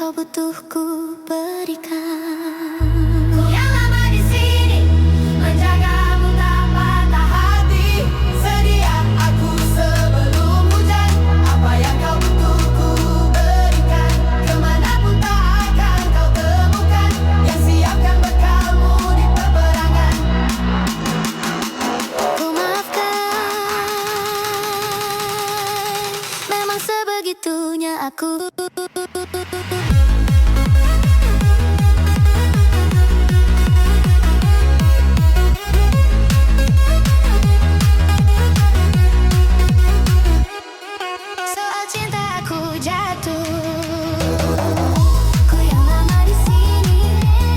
kau butuh ku berikan. Ku yang lama di sini, menjagamu tak patah hati. Sedia aku sebelum hujan, apa yang kau butuh ku berikan. Kemanapun tak akan kau temukan, yang siapkan bekalmu di peperangan. Ku maafkan, memang sebegitunya aku. Soal cinta aku jatuh. Ku yang lama di sini,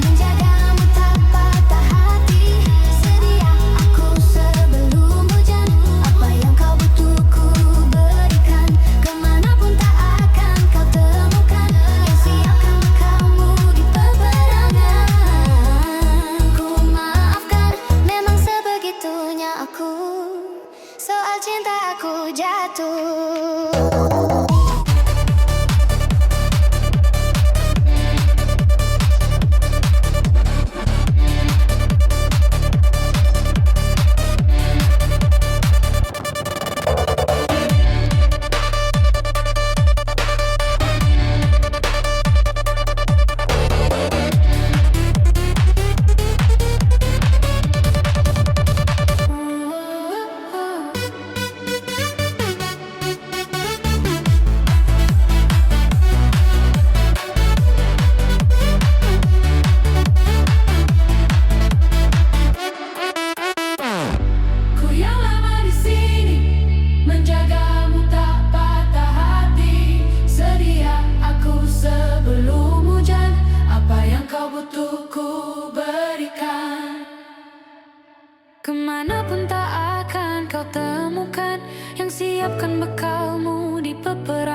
menjagamu tak patah hati. Sedia aku sebelum hujan, apa yang kau butuh ku berikan. Kemanapun tak akan kau temukan, yang siapkan bekalmu di peperangan. Ku maafkan, memang sebegitunya aku. Soal cinta aku jatuh. Ku yang lama di sini, menjagamu tak patah hati. Sedia aku sebelum hujan, apa yang kau butuh ku berikan. Kemanapun tak akan kau temukan, yang siapkan bekalmu di peperangan.